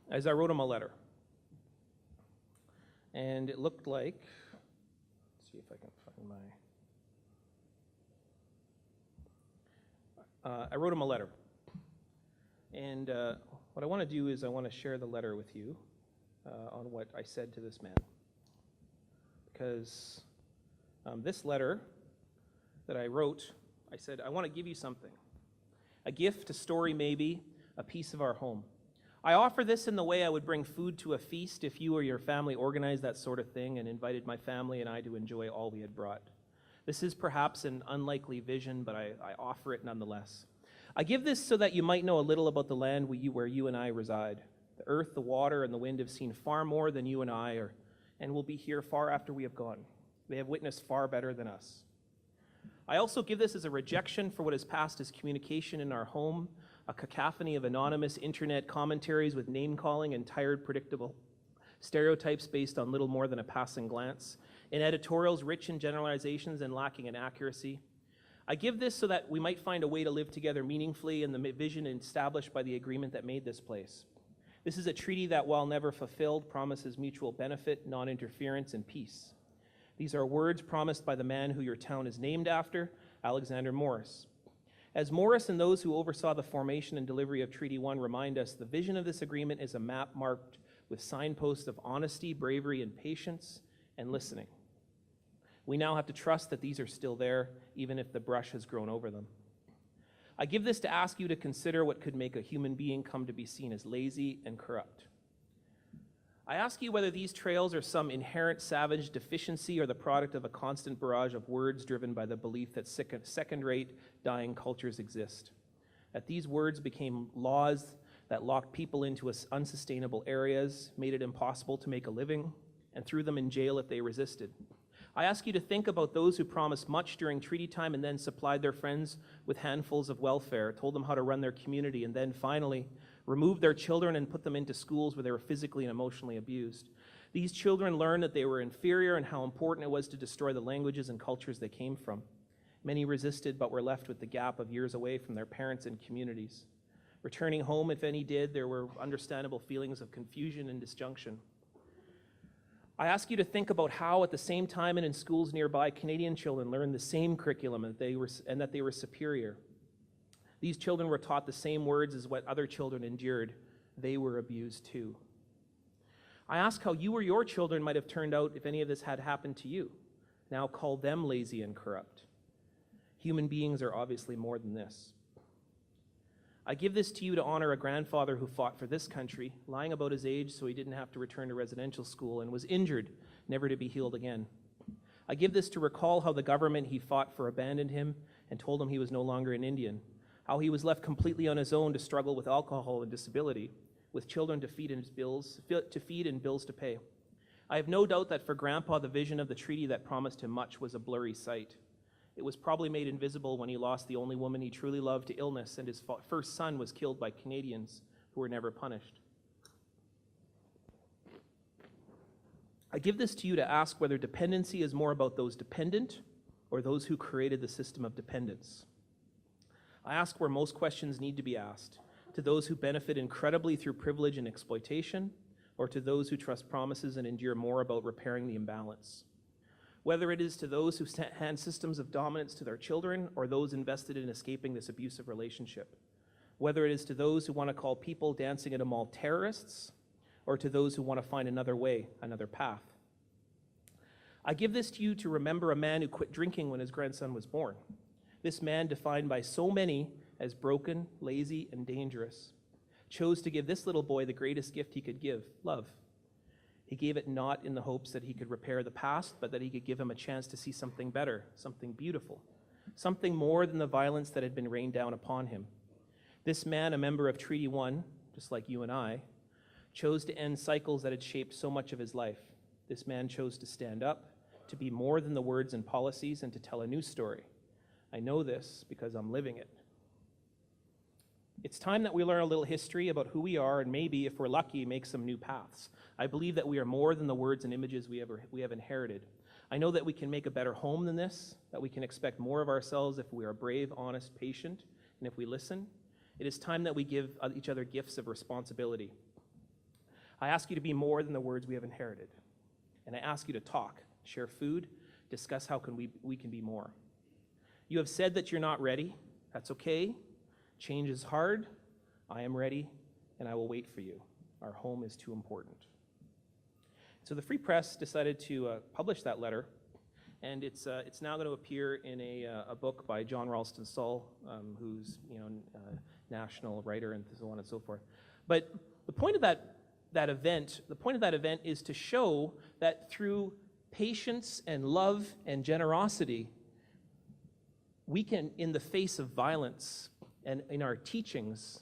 as I wrote him a letter. And it looked like, let's see if I can find my, I wrote him a letter. And what I want to do is I want to share the letter with you on what I said to this man. Because this letter that I wrote, I said, I want to give you something. A gift, a story maybe, a piece of our home. I offer this in the way I would bring food to a feast if you or your family organized that sort of thing and invited my family and I to enjoy all we had brought. This is perhaps an unlikely vision, but I offer it nonetheless. I give this so that you might know a little about the land where you and I reside. The earth, the water, and the wind have seen far more than you and I are, and will be here far after we have gone. They have witnessed far better than us. I also give this as a rejection for what is past as communication in our home, a cacophony of anonymous internet commentaries with name-calling and tired, predictable stereotypes based on little more than a passing glance, in editorials rich in generalizations and lacking in accuracy. I give this so that we might find a way to live together meaningfully in the vision established by the agreement that made this place. This is a treaty that, while never fulfilled, promises mutual benefit, non-interference, and peace. These are words promised by the man who your town is named after, Alexander Morris. As Morris and those who oversaw the formation and delivery of Treaty 1 remind us, the vision of this agreement is a map marked with signposts of honesty, bravery, and patience, and listening. We now have to trust that these are still there, even if the brush has grown over them. I give this to ask you to consider what could make a human being come to be seen as lazy and corrupt. I ask you whether these trails are some inherent savage deficiency or the product of a constant barrage of words driven by the belief that second-rate, dying cultures exist. That these words became laws that locked people into unsustainable areas, made it impossible to make a living, and threw them in jail if they resisted. I ask you to think about those who promised much during treaty time and then supplied their friends with handfuls of welfare, told them how to run their community, and then finally removed their children and put them into schools where they were physically and emotionally abused. These children learned that they were inferior and how important it was to destroy the languages and cultures they came from. Many resisted but were left with the gap of years away from their parents and communities. Returning home, if any did, there were understandable feelings of confusion and disjunction. I ask you to think about how, at the same time and in schools nearby, Canadian children learned the same curriculum and that they were superior. These children were taught the same words as what other children endured. They were abused too. I ask how you or your children might have turned out if any of this had happened to you. Now call them lazy and corrupt. Human beings are obviously more than this. I give this to you to honor a grandfather who fought for this country, lying about his age so he didn't have to return to residential school, and was injured, never to be healed again. I give this to recall how the government he fought for abandoned him and told him he was no longer an Indian, how he was left completely on his own to struggle with alcohol and disability, with children to feed and bills to pay. I have no doubt that for Grandpa, the vision of the treaty that promised him much was a blurry sight. It was probably made invisible when he lost the only woman he truly loved to illness, and his first son was killed by Canadians who were never punished. I give this to you to ask whether dependency is more about those dependent or those who created the system of dependence. I ask where most questions need to be asked, to those who benefit incredibly through privilege and exploitation, or to those who trust promises and endure more about repairing the imbalance. Whether it is to those who hand systems of dominance to their children or those invested in escaping this abusive relationship. Whether it is to those who want to call people dancing at a mall terrorists or to those who want to find another way, another path. I give this to you to remember a man who quit drinking when his grandson was born. This man, defined by so many as broken, lazy, and dangerous, chose to give this little boy the greatest gift he could give, love. He gave it not in the hopes that he could repair the past, but that he could give him a chance to see something better, something beautiful, something more than the violence that had been rained down upon him. This man, a member of Treaty 1, just like you and I, chose to end cycles that had shaped so much of his life. This man chose to stand up, to be more than the words and policies, and to tell a new story. I know this because I'm living it. It's time that we learn a little history about who we are, and maybe, if we're lucky, make some new paths. I believe that we are more than the words and images we have inherited. I know that we can make a better home than this, that we can expect more of ourselves if we are brave, honest, patient, and if we listen. It is time that we give each other gifts of responsibility. I ask you to be more than the words we have inherited. And I ask you to talk, share food, discuss how we can be more. You have said that you're not ready. That's okay. Change is hard. I am ready, and I will wait for you. Our home is too important. So the Free Press decided to publish that letter, and it's now going to appear in a book by John Ralston Saul, who's a national writer and so on and so forth. But the point of that event is to show that through patience and love and generosity, we can, in the face of violence and in our teachings,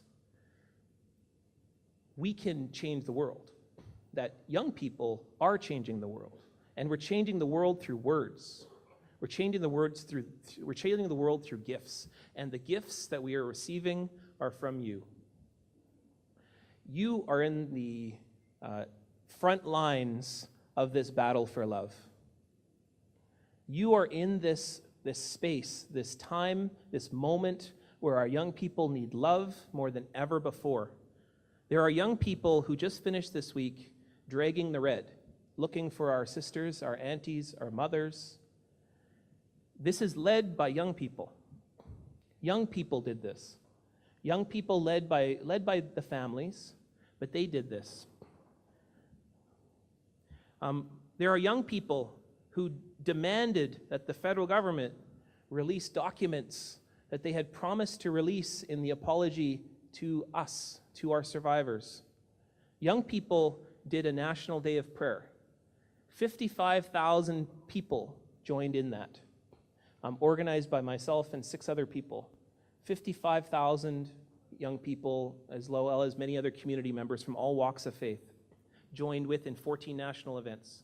we can change the world. That young people are changing the world, and we're changing the world through words. We're changing the world through gifts, and the gifts that we are receiving are from you. You are in the front lines of this battle for love. You are in this space, this time, this moment where our young people need love more than ever before. There are young people who just finished this week dragging the red, looking for our sisters, our aunties, our mothers. This is led by young people. Young people did this. Young people led by the families, but they did this. There are young people who demanded that the federal government release documents that they had promised to release in the apology to us, to our survivors. Young people did a national day of prayer. 55,000 people joined in that, organized by myself and 6 other people. 55,000 young people, as well as many other community members from all walks of faith, joined in 14 national events.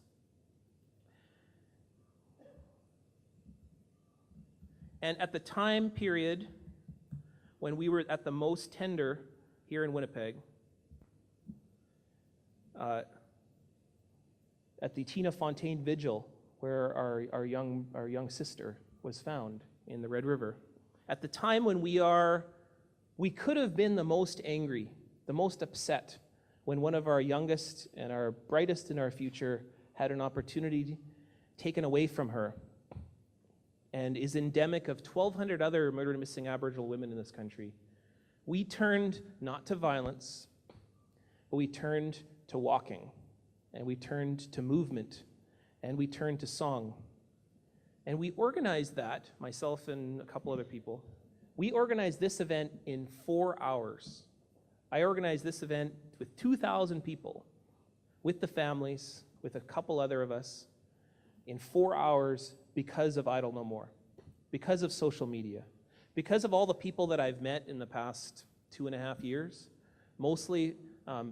And at the time period when we were at the most tender here in Winnipeg, at the Tina Fontaine Vigil, where our young sister was found in the Red River, at the time when we could have been the most angry, the most upset, when one of our youngest and our brightest in our future had an opportunity taken away from her, and is endemic of 1,200 other murdered and missing Aboriginal women in this country. We turned not to violence, but we turned to walking, and we turned to movement, and we turned to song. And we organized that, myself and a couple other people, we organized this event in 4 hours. I organized this event with 2,000 people, with the families, with a couple other of us, in 4 hours because of Idle No More, because of social media, because of all the people that I've met in the past 2.5 years, mostly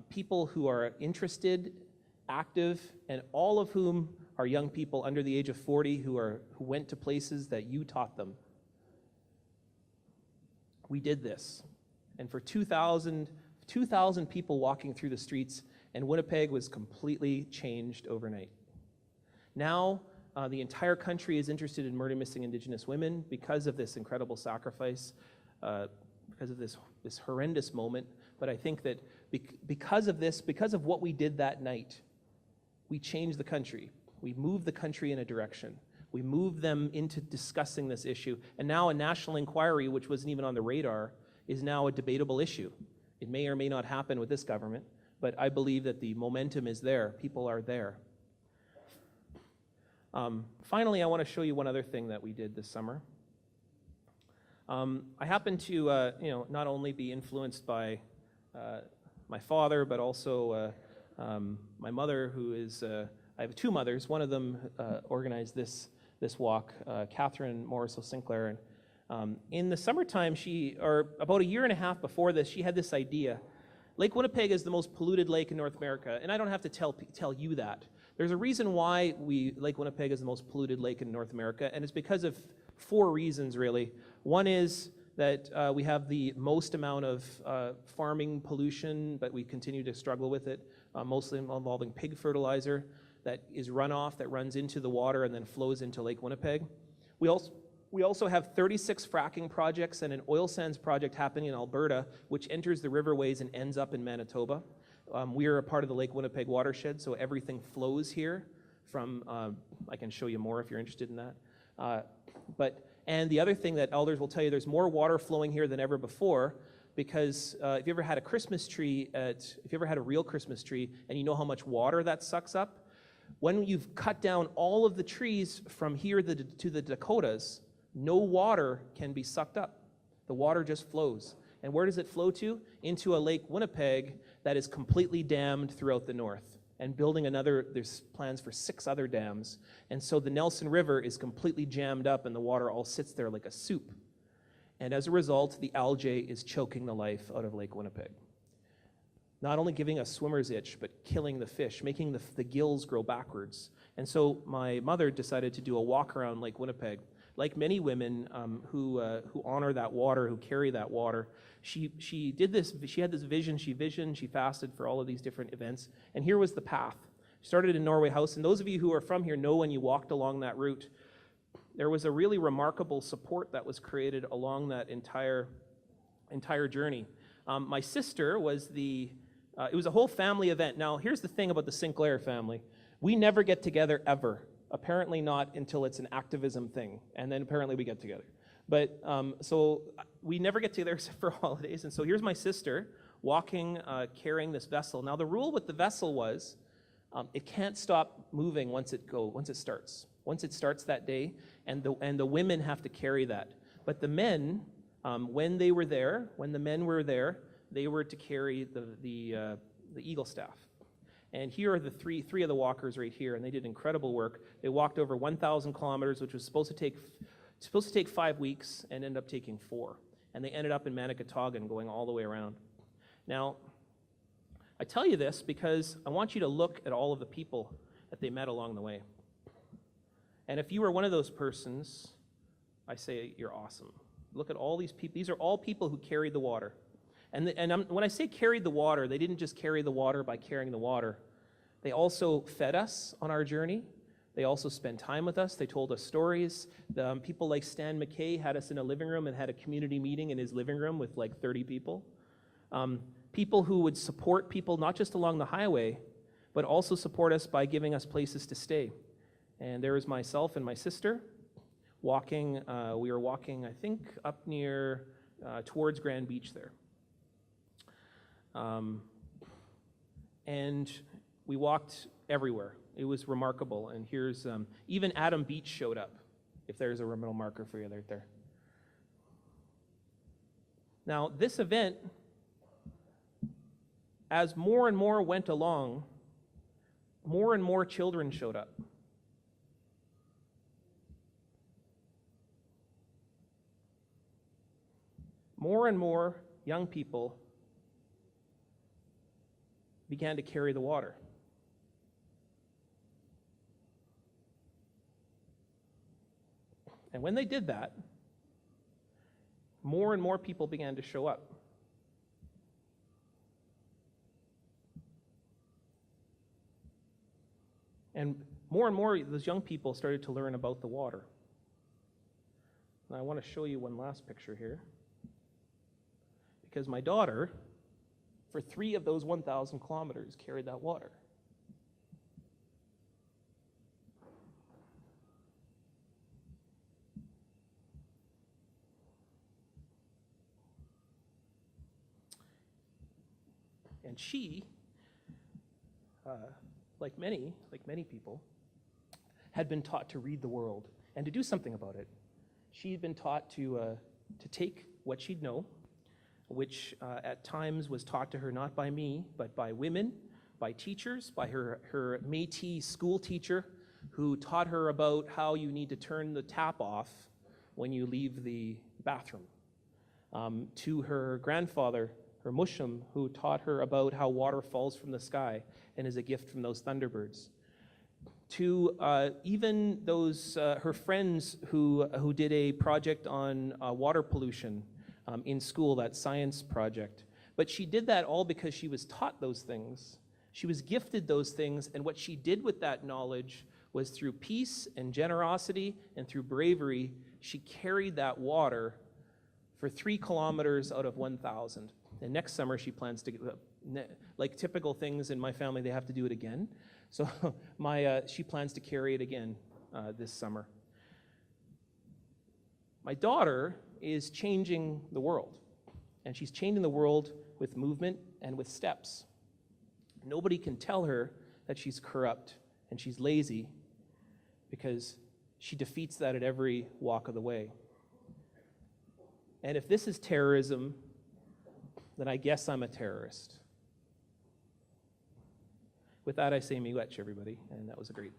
people who are interested, active, and all of whom are young people under the age of 40 who went to places that you taught them. We did this, and for 2,000 people walking through the streets, and Winnipeg was completely changed overnight. Now, the entire country is interested in murder missing Indigenous women because of this incredible sacrifice, because of this horrendous moment. But I think that because of what we did that night, we changed the country. We moved the country in a direction. We moved them into discussing this issue. And now a national inquiry, which wasn't even on the radar, is now a debatable issue. It may or may not happen with this government, but I believe that the momentum is there. People are there. Finally, I want to show you one other thing that we did this summer. I happen to, not only be influenced by my father, but also my mother, who is, I have 2 mothers. One of them organized this walk, Catherine Sinclair. And in the summertime, about a year and a half before this, she had this idea Lake Winnipeg is the most polluted lake in North America, and I don't have to tell you that. There's a reason why Lake Winnipeg is the most polluted lake in North America, and it's because of 4 reasons, really. One is that we have the most amount of farming pollution, but we continue to struggle with it, mostly involving pig fertilizer that is runoff that runs into the water and then flows into Lake Winnipeg. We also have 36 fracking projects and an oil sands project happening in Alberta, which enters the riverways and ends up in Manitoba. We are a part of the Lake Winnipeg watershed, so everything flows here from, I can show you more if you're interested in that. And the other thing that elders will tell you, there's more water flowing here than ever before, because if you ever had a Christmas tree, if you ever had a real Christmas tree, and you know how much water that sucks up, when you've cut down all of the trees from here to the Dakotas, no water can be sucked up. The water just flows. And where does it flow to? Into a Lake Winnipeg that is completely dammed throughout the north. And building there's plans for 6 other dams. And so the Nelson River is completely jammed up and the water all sits there like a soup. And as a result, the algae is choking the life out of Lake Winnipeg. Not only giving us swimmer's itch, but killing the fish, making the gills grow backwards. And so my mother decided to do a walk around Lake Winnipeg. Like many women who honor that water, who carry that water, she did this. She had this vision. She fasted for all of these different events. And here was the path. Started in Norway House. And those of you who are from here know when you walked along that route, there was a really remarkable support that was created along that entire journey. My sister was it was a whole family event. Now, here's the thing about the Sinclair family. We never get together ever. Apparently not until it's an activism thing, and then apparently we get together. But so we never get together except for holidays. And so here's my sister walking, carrying this vessel. Now the rule with the vessel was it can't stop moving once it starts. Once it starts that day, and the women have to carry that. But the men, when the men were there, they were to carry the eagle staff. And here are the three of the walkers right here, and they did incredible work. They walked over 1,000 kilometers, which was supposed to take 5 weeks, and ended up taking 4. And they ended up in Manicotagan, going all the way around. Now, I tell you this because I want you to look at all of the people that they met along the way. And if you were one of those persons, I say you're awesome. Look at all these people. These are all people who carried the water. And when I say carried the water, they didn't just carry the water by carrying the water. They also fed us on our journey. They also spent time with us. They told us stories. People like Stan McKay had us in a living room and had a community meeting in his living room with like 30 people. People who would support people not just along the highway, but also support us by giving us places to stay. And there was myself and my sister walking. We were walking, I think, up near towards Grand Beach there. And we walked everywhere. It was remarkable. And here's, even Adam Beach showed up, if there's a remote marker for you right there. Now, this event, as more and more went along, more and more children showed up. More and more young people began to carry the water. And when they did that, more and more people began to show up. And more those young people started to learn about the water. And I want to show you one last picture here. Because my daughter, for 3 of those 1,000 kilometers, carried that water. And she, like many people, had been taught to read the world and to do something about it. She'd been taught to take what she'd know, which at times was taught to her not by me, but by women, by teachers, by her Métis school teacher, who taught her about how you need to turn the tap off when you leave the bathroom, to her grandfather, her mushum, who taught her about how water falls from the sky and is a gift from those thunderbirds, to even those her friends who did a project on water pollution in school, that science project. But she did that all because she was taught those things. She was gifted those things, and what she did with that knowledge was through peace and generosity and through bravery, she carried that water for 3 kilometers out of 1,000. And next summer she plans to, like typical things in my family, they have to do it again. So she plans to carry it again this summer. My daughter is changing the world, and she's changing the world with movement and with steps. Nobody can tell her that she's corrupt and she's lazy, because she defeats that at every walk of the way. And if this is terrorism, then I guess I'm a terrorist. With that, I say miigwech, everybody, and that was a great.